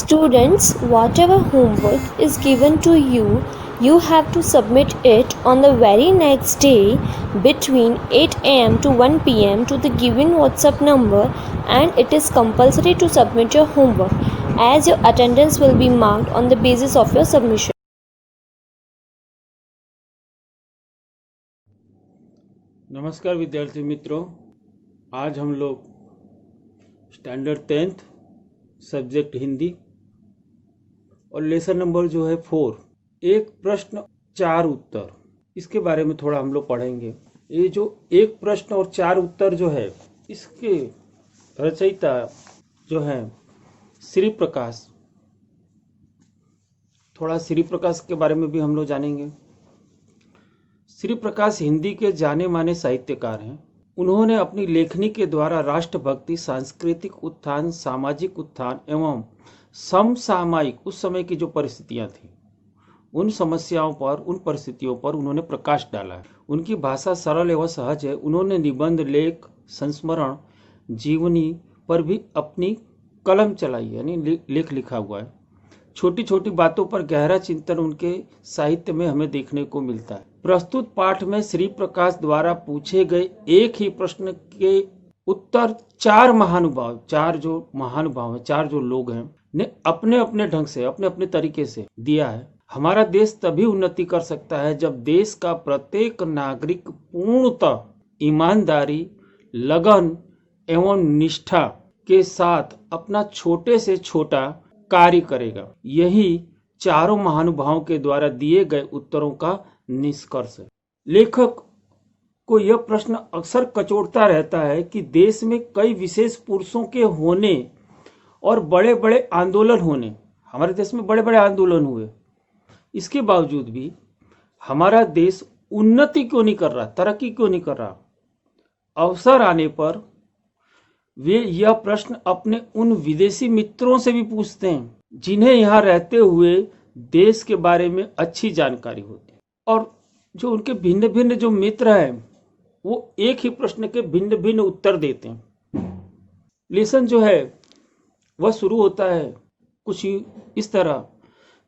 Students, whatever homework is given to you, you have to submit it on the very next day between 8 am to 1 pm to the given WhatsApp number, and it is compulsory to submit your homework as your attendance will be marked on the basis of your submission. नमस्कार विद्यार्थी मित्रों, आज हम लोग standard 10th subject Hindi और lesson number जो है 4, एक प्रश्न 4 उत्तर, इसके बारे में थोड़ा हम लोग पढ़ेंगे। ये जो एक प्रश्न और 4 उत्तर जो है, इसके रचयिता जो है श्री प्रकाश। थोड़ा श्री प्रकाश के बारे में भी हम लोग जानेंगे। श्री प्रकाश हिंदी के जाने माने साहित्यकार हैं। उन्होंने अपनी लेखनी के द्वारा राष्ट्रभक्ति, सांस्कृतिक उत्थान, सामाजिक उत्थान एवं समसामयिक उस समय की जो परिस्थितियां थी, उन समस्याओं पर, उन परिस्थितियों पर उन्होंने प्रकाश डाला है। उनकी भाषा सरल एवं सहज है। उन्होंने निबंध, लेख, संस्मरण, जीवनी पर भी अपनी कलम चलाई, यानी लेख लिखा हुआ है। छोटी छोटी बातों पर गहरा चिंतन उनके साहित्य में हमें देखने को मिलता है। प्रस्तुत पाठ में श्री प्रकाश द्वारा पूछे गए एक ही प्रश्न के उत्तर 4 महानुभाव, 4 जो लोग हैं, ने अपने अपने ढंग से, अपने अपने तरीके से दिया है। हमारा देश तभी उन्नति कर सकता है जब देश का प्रत्येक नागरिक पूर्णतः ईमानदारी, लगन एवं निष्ठा के साथ अपना छोटे से छोटा कार्य करेगा। यही चारों महानुभावों के द्वारा दिए गए उत्तरों का निष्कर्ष है। लेखक को यह प्रश्न अक्सर कचोटता रहता है कि देश में कई विशेष पुरुषों के होने और बड़े बड़े आंदोलन होने, हमारे देश में बड़े बड़े आंदोलन हुए, इसके बावजूद भी हमारा देश उन्नति क्यों नहीं कर रहा, तरक्की क्यों नहीं कर रहा। अवसर आने पर वे यह प्रश्न अपने उन विदेशी मित्रों से भी पूछते हैं जिन्हें यहाँ रहते हुए देश के बारे में अच्छी जानकारी होती है। और जो उनके भिन्न भिन्न जो मित्र हैं, वो एक ही प्रश्न के भिन्न भिन्न उत्तर देते हैं। लेसन जो है वह शुरू होता है कुछ इस तरह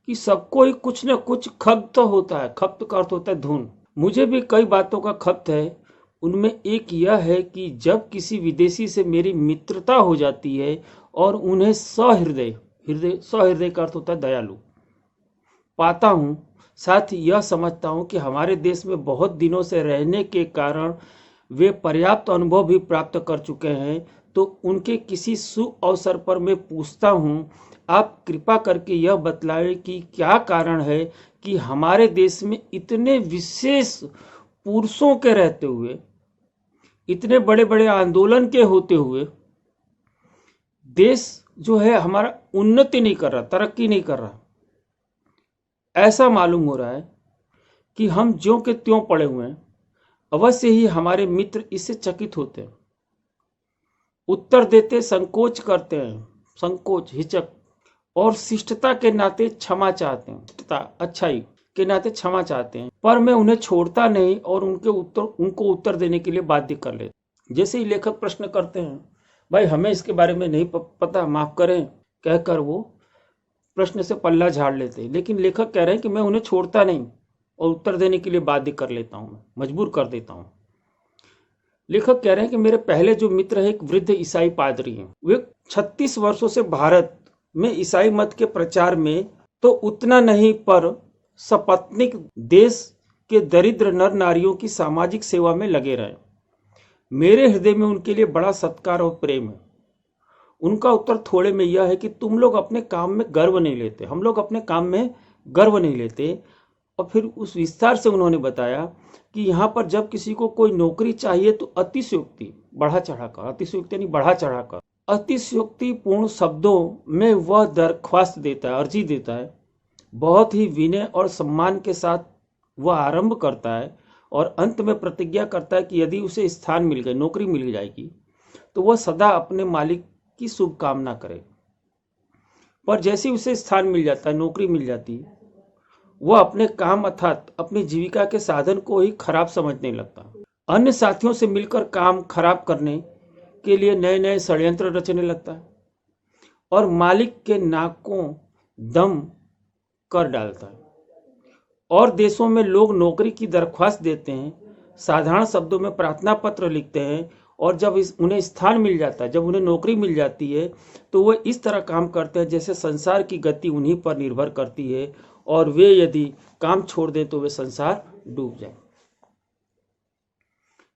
कि सबको ही कुछ न कुछ खप्त होता है। खप्त का अर्थ होता है धुन। मुझे भी कई बातों का खप्त है। उनमें एक यह है कि जब किसी विदेशी से मेरी मित्रता हो जाती है और उन्हें सहृदय का अर्थ होता है दयालु पाता हूँ, साथ ही यह समझता हूँ कि हमारे देश में बहुत दिनों से रहने के कारण वे पर्याप्त अनुभव भी प्राप्त कर चुके हैं, तो उनके किसी शुभ अवसर पर मैं पूछता हूँ, आप कृपा करके यह बतलाएं कि क्या कारण है कि हमारे देश में इतने विशेष पुरुषों के रहते हुए, इतने बड़े बड़े आंदोलन के होते हुए देश जो है हमारा उन्नति नहीं कर रहा, तरक्की नहीं कर रहा। ऐसा मालूम हो रहा है कि हम ज्यों के त्यों पड़े हुए हैं। अवश्य ही हमारे मित्र इससे चकित होते हैं, उत्तर देते संकोच करते हैं, संकोच, हिचक, और शिष्टता के नाते क्षमा चाहते हैं, शिष्टता, अच्छाई के नाते क्षमा चाहते हैं। पर मैं उन्हें छोड़ता नहीं और उनको उत्तर देने के लिए बाध्य कर लेता। जैसे ही लेखक प्रश्न करते हैं, भाई हमें इसके बारे में नहीं पता, माफ करें, कहकर वो प्रश्न से पल्ला झाड़ लेते हैं। लेकिन लेखक कह रहे हैं कि मैं उन्हें छोड़ता नहीं और उत्तर देने के लिए बाध्य कर लेता हूं, मजबूर कर देता हूं। लेखक कह रहे हैं कि मेरे पहले जो मित्र है एक वृद्ध ईसाई पादरी हैं। वे 36 वर्षों से भारत में ईसाई मत के प्रचार में तो उतना नहीं, पर सपत्निक देश के दरिद्र नर नारियों की सामाजिक सेवा में लगे रहे। मेरे हृदय में उनके लिए बड़ा सत्कार और प्रेम है। उनका उत्तर थोड़े में यह है कि तुम लोग अपने काम में गर्व नहीं लेते, हम लोग अपने काम में गर्व नहीं लेते। और फिर उस विस्तार से उन्होंने बताया कि यहाँ पर जब किसी को कोई नौकरी चाहिए तो अतिशयोक्ति, बढ़ा चढ़ाकर, अतिशयोक्ति यानी बढ़ा चढ़ाकर, अतिशयोक्तिपूर्ण शब्दों में वह दरख्वास्त देता है, अर्जी देता है। बहुत ही विनय और सम्मान के साथ वह आरंभ करता है और अंत में प्रतिज्ञा करता है कि यदि उसे स्थान मिल गए, नौकरी मिल जाएगी, तो वह सदा अपने मालिक की शुभकामना करे। पर जैसे ही उसे स्थान मिल जाता है, नौकरी मिल जाती है, वह अपने काम अर्थात अपनी जीविका के साधन को ही खराब समझने लगता। अन्य साथियों से मिलकर काम खराब करने के लिए नए नए षड्यंत्र रचने लगता है। और मालिक के नाकों दम कर डालता है। और देशों में लोग नौकरी की दरख्वास्त देते हैं, साधारण शब्दों में प्रार्थना पत्र लिखते हैं, और जब उन्हें स्थान मिल जाता है, जब उन्हें नौकरी मिल जाती है, तो वह इस तरह काम करते हैं जैसे संसार की गति उन्हीं पर निर्भर करती है, और वे यदि काम छोड़ दें तो वे संसार डूब जाए।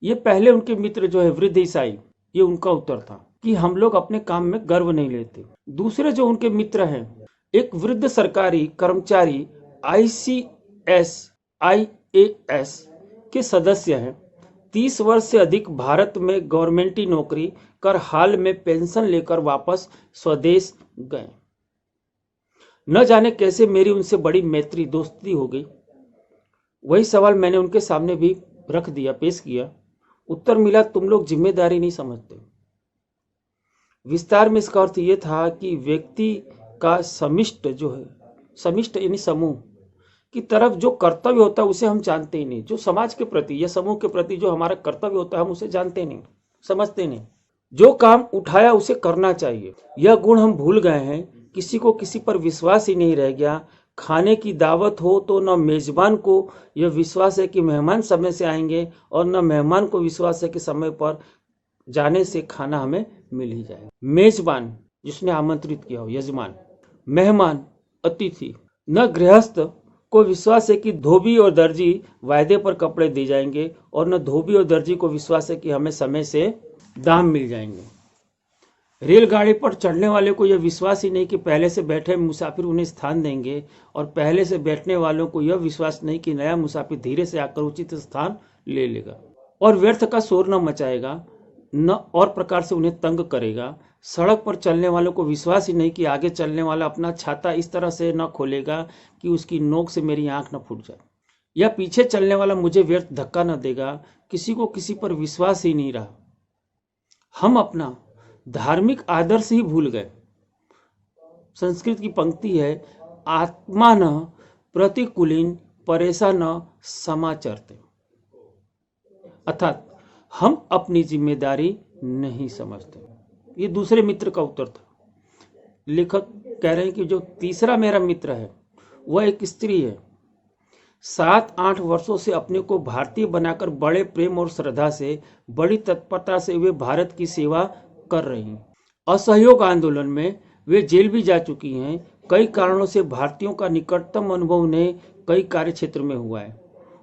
ये पहले उनके मित्र जो है वृद्ध ईसाई, ये उनका उत्तर था कि हम लोग अपने काम में गर्व नहीं लेते। दूसरे जो उनके मित्र हैं, एक वृद्ध सरकारी कर्मचारी ICS के सदस्य हैं, 30 वर्ष से अधिक भारत में गवर्नमेंटी नौकरी कर हाल में पेंशन लेकर वापस स्वदेश गए। न जाने कैसे मेरी उनसे बड़ी मैत्री दोस्ती हो गई। वही सवाल मैंने उनके सामने भी रख दिया, पेश किया। उत्तर मिला, तुम लोग जिम्मेदारी नहीं समझते। विस्तार में इसका अर्थ ये था कि व्यक्ति का समिष्ट जो है, समिष्ट यानी समूह की तरफ जो कर्तव्य होता है उसे हम जानते ही नहीं। जो समाज के प्रति या समूह के प्रति जो हमारा कर्तव्य होता है हम उसे जानते नहीं, समझते नहीं। जो काम उठाया उसे करना चाहिए, यह गुण हम भूल गए हैं। किसी को किसी पर विश्वास ही नहीं रह गया। खाने की दावत हो तो न मेजबान को यह विश्वास है कि मेहमान समय से आएंगे, और न मेहमान को विश्वास है कि समय पर जाने से खाना हमें मिल ही जाएगा। मेजबान जिसने आमंत्रित किया हो, यजमान। मेहमान अतिथि। न गृहस्थ को विश्वास है कि धोबी और दर्जी वायदे पर कपड़े दे जाएंगे, और न धोबी और दर्जी को विश्वास है कि हमें समय से दाम मिल जाएंगे। रेलगाड़ी पर चढ़ने वाले को यह विश्वास ही नहीं कि पहले से बैठे मुसाफिर उन्हें स्थान देंगे, और पहले से बैठने वालों को यह विश्वास नहीं कि नया मुसाफिर धीरे से आकर उचित स्थान ले लेगा और व्यर्थ का शोर न मचाएगा, न और प्रकार से उन्हें तंग करेगा। सड़क पर चलने वालों को विश्वास ही नहीं कि आगे चलने वाला अपना छाता इस तरह से न खोलेगा कि उसकी नोक से मेरी आंख न फूट जाए, या पीछे चलने वाला मुझे व्यर्थ धक्का न देगा। किसी को किसी पर विश्वास ही नहीं रहा। हम अपना धार्मिक आदर्श ही भूल गए। संस्कृत की पंक्ति है, आत्मा न प्रतिकूलिन परेशा न समाचरते, अर्थात हम अपनी जिम्मेदारी नहीं समझते। ये दूसरे मित्र का उत्तर था। लेखक कह रहे हैं कि जो तीसरा मेरा मित्र है वह एक स्त्री है। 7-8 वर्षों से अपने को भारतीय बनाकर बड़े प्रेम और श्रद्धा से, बड़ी तत्परता से वे भारत की सेवा कर रही हैं। असहयोग आंदोलन में वे जेल भी जा चुकी हैं। कई कारणों से भारतीयों का निकटतम अनुभव उन्हें कई कार्य क्षेत्र में हुआ है।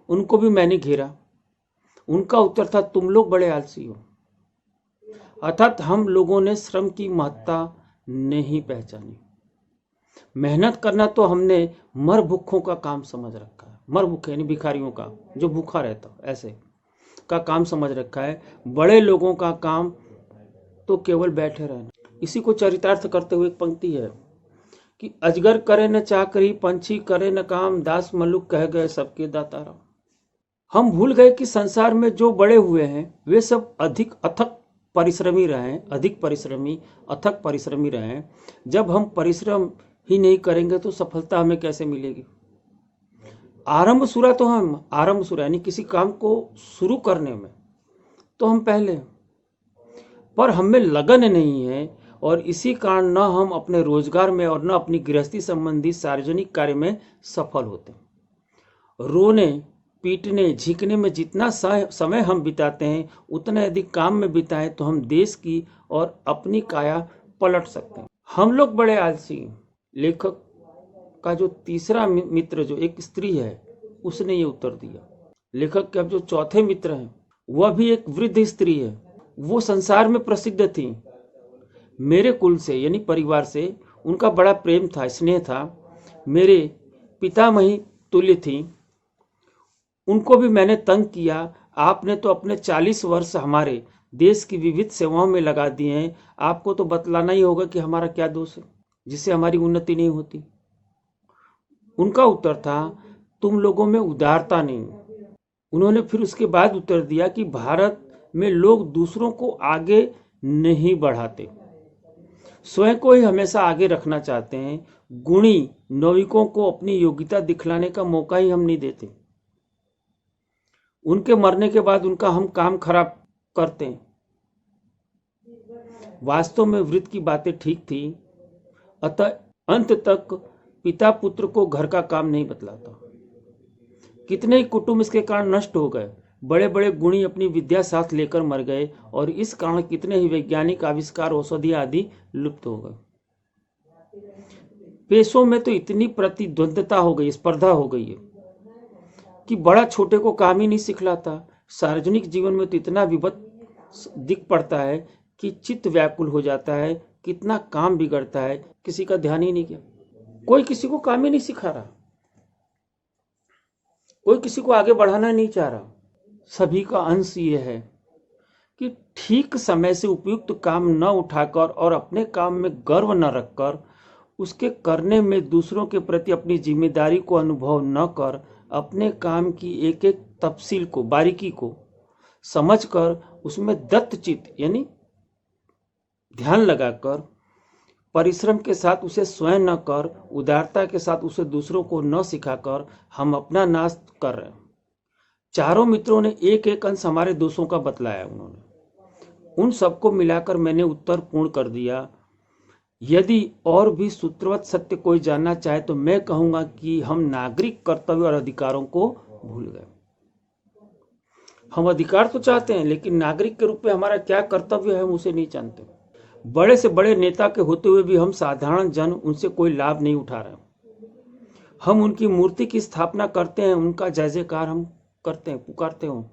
उनको भी मैंने घेरा। उनका उत्तर था, तुम लोग बड़े आलसी हो। अर्थात हम लोगों ने श्रम की महत्ता नहीं पहचानी। मेहनत करना तो हमने मर भूखों का काम समझ रखा है। मर भूखे यानी भिखारियों का, जो भूखा रहता ऐसे का काम समझ रखा है। बड़े लोगों का काम तो केवल बैठे रहना। इसी को चरितार्थ करते हुए एक पंक्ति है कि अजगर करे न चाकरी, पंछी करे न काम, दास मल्लुक कह गए सबके दातारा। हम भूल गए कि संसार में जो बड़े हुए हैं वे सब अधिक अथक परिश्रमी रहे, अथक परिश्रमी रहे। जब हम परिश्रम ही नहीं करेंगे तो सफलता हमें कैसे मिलेगी। आरंभ शुरा यानी किसी काम को शुरू करने में तो हम पहले, पर हमें लगन नहीं है, और इसी कारण न हम अपने रोजगार में और न अपनी गृहस्थी संबंधी सार्वजनिक कार्य में सफल होते। रोने पीटने झिकने में जितना समय हम बिताते हैं उतना यदि काम में बिताएं तो हम देश की और अपनी काया पलट सकते हैं। हम लोग बड़े आलसी हैं। लेखक का जो तीसरा मित्र जो एक स्त्री है उसने ये उत्तर दिया। लेखक के अब जो चौथे मित्र हैं वह भी एक वृद्ध स्त्री है। वो संसार में प्रसिद्ध थी। मेरे कुल से यानी परिवार से उनका बड़ा प्रेम था, स्नेह था। मेरे पितामही तुल्य थी। उनको भी मैंने तंग किया। आपने तो अपने 40 वर्ष हमारे देश की विविध सेवाओं में लगा दिए हैं। आपको तो बतलाना ही होगा कि हमारा क्या दोष है जिससे हमारी उन्नति नहीं होती। उनका उत्तर था, तुम लोगों में उदारता नहीं। उन्होंने फिर उसके बाद उत्तर दिया कि भारत में लोग दूसरों को आगे नहीं बढ़ाते, स्वयं को ही हमेशा आगे रखना चाहते हैं। गुणी नौविकों को अपनी योग्यता दिखलाने का मौका ही हम नहीं देते। उनके मरने के बाद उनका हम काम खराब करते हैं। वास्तव में वृद्ध की बातें ठीक थी। अतः अंत तक पिता पुत्र को घर का काम नहीं बतलाता। कितने ही कुटुंब इसके कारण नष्ट हो गए, बड़े बड़े गुणी अपनी विद्या साथ लेकर मर गए, और इस कारण कितने ही वैज्ञानिक आविष्कार, औषधि आदि लुप्त हो गए। पेशों में तो इतनी प्रतिद्वंद्वता हो गई, स्पर्धा हो गई है कि बड़ा छोटे को काम ही नहीं सिखलाता। सार्वजनिक जीवन में तो इतना विपद दिख पड़ता है कि चित्त व्याकुल हो जाता है, कितना काम बिगड़ता है, किसी का ध्यान ही नहीं किया। कोई किसी को काम ही नहीं सिखा रहा, कोई किसी को आगे बढ़ाना नहीं चाह रहा। सभी का अंश ये है कि ठीक समय से उपयुक्त काम न उठाकर और अपने काम में गर्व न रखकर, उसके करने में दूसरों के प्रति अपनी जिम्मेदारी को अनुभव न कर, अपने काम की एक एक तफसील को, बारीकी को समझकर उसमें दत्तचित्त यानी ध्यान लगाकर, परिश्रम के साथ उसे स्वयं न कर, उदारता के साथ उसे दूसरों को न सिखाकर हम अपना नाश कर रहे हैं। चारों मित्रों ने एक एक अंश हमारे दोषों का बतलाया। उन्होंने उन सबको मिलाकर मैंने उत्तर पूर्ण कर दिया। यदि और भी सूत्रवत सत्य कोई जानना चाहे तो मैं कहूंगा कि हम नागरिक कर्तव्य और अधिकारों को भूल गए। हम अधिकार तो चाहते हैं, लेकिन नागरिक के रूप में हमारा क्या कर्तव्य है हम उसे नहीं जानते। बड़े से बड़े नेता के होते हुए भी हम साधारण जन उनसे कोई लाभ नहीं उठा रहे। हम उनकी मूर्ति की स्थापना करते हैं, उनका जय जयकार हम करते हैं, पुकारते हैं,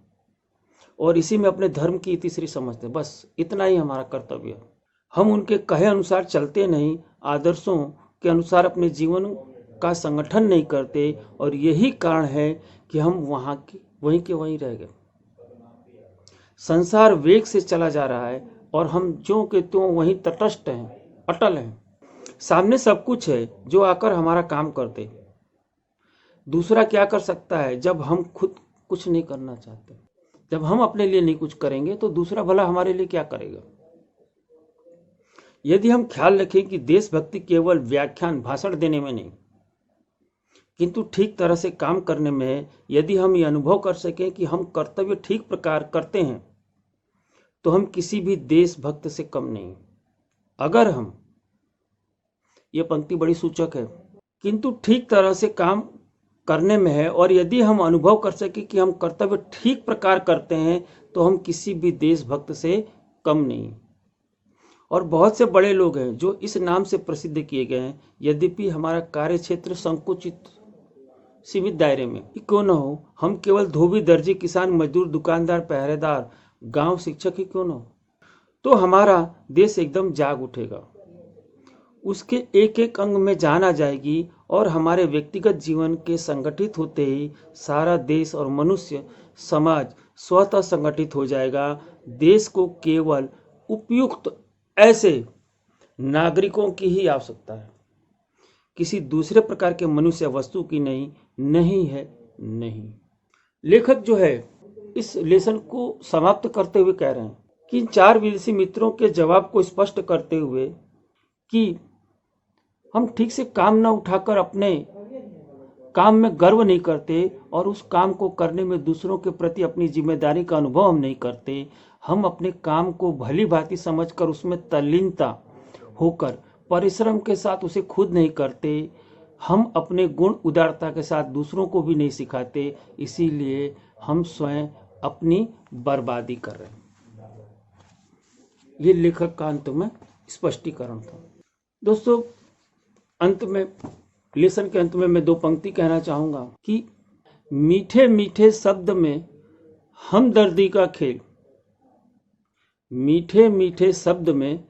और इसी में अपने धर्म की तीसरी समझते हैं। बस इतना ही हमारा कर्तव्य है। हम उनके कहे अनुसार चलते नहीं, आदर्शों के अनुसार अपने जीवन का संगठन नहीं करते, और यही कारण है कि हम वहीं के वहीं रह गए। संसार वेग से चला जा रहा है और हम ज्यों के त्यों वहीं तटस्थ हैं, अटल हैं। सामने सब कुछ है जो आकर हमारा काम कर दे। दूसरा क्या कर सकता है जब हम खुद कुछ नहीं करना चाहते? जब हम अपने लिए नहीं कुछ करेंगे तो दूसरा भला हमारे लिए क्या करेगा? यदि हम ख्याल रखें कि देशभक्ति केवल व्याख्यान, भाषण देने में नहीं, किंतु ठीक तरह से काम करने में है, यदि हम ये अनुभव कर सकें कि हम कर्तव्य ठीक प्रकार करते हैं, तो हम किसी भी देशभक्त से कम नहीं। अगर हम, ये पंक्ति बड़ी सूचक है, किंतु ठीक तरह से काम करने में है, और यदि हम अनुभव कर सके कि हम कर्तव्य ठीक प्रकार करते हैं, तो हम किसी भी देशभक्त से कम नहीं। और बहुत से बड़े लोग हैं जो इस नाम से प्रसिद्ध किए गए हैं, यद्यपि हमारा कार्य क्षेत्र संकुचित, सीमित दायरे में क्यों न हो। हम केवल धोबी, दर्जी, किसान, मजदूर, दुकानदार, पहरेदार, गांव शिक्षक ही क्यों न हो, तो हमारा देश एकदम जाग उठेगा। उसके एक एक अंग में जान आ जाएगी, और हमारे व्यक्तिगत जीवन के संगठित होते ही सारा देश और मनुष्य समाज स्वतः संगठित हो जाएगा। देश को केवल उपयुक्त ऐसे नागरिकों की ही आवश्यकता है, किसी दूसरे प्रकार के मनुष्य वस्तु की नहीं है। लेखक जो है इस लेसन को समाप्त करते हुए कह रहे हैं कि इन चार विदेशी मित्रों के जवाब को स्पष्ट करते हुए कि हम ठीक से काम न उठाकर अपने काम में गर्व नहीं करते, और उस काम को करने में दूसरों के प्रति अपनी जिम्मेदारी का अनुभव हम नहीं करते। हम अपने काम को भली भांति समझकर उसमें तल्लीनता होकर परिश्रम के साथ उसे खुद नहीं करते। हम अपने गुण उदारता के साथ दूसरों को भी नहीं सिखाते, इसीलिए हम स्वयं अपनी बर्बादी कर रहे हैं। ये लेखक का अंत में स्पष्टीकरण था। दोस्तों, अंत में, लेसन के अंत में मैं दो पंक्ति कहना चाहूंगा कि मीठे मीठे शब्द में हमदर्दी का खेल, मीठे मीठे शब्द में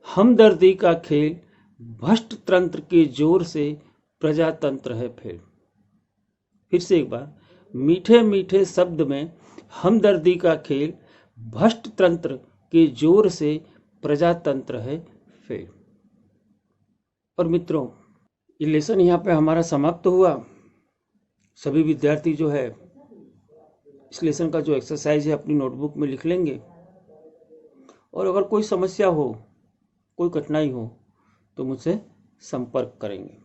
हमदर्दी का खेल, भ्रष्ट तंत्र के जोर से प्रजातंत्र है फेल। फिर से एक बार, मीठे मीठे शब्द में हमदर्दी का खेल, भ्रष्ट तंत्र के जोर से प्रजातंत्र है फेल। और मित्रों, ये लेसन यहाँ पे हमारा समाप्त हुआ। सभी विद्यार्थी जो है इस लेसन का जो एक्सरसाइज है अपनी नोटबुक में लिख लेंगे, और अगर कोई समस्या हो, कोई कठिनाई हो तो मुझसे संपर्क करेंगे।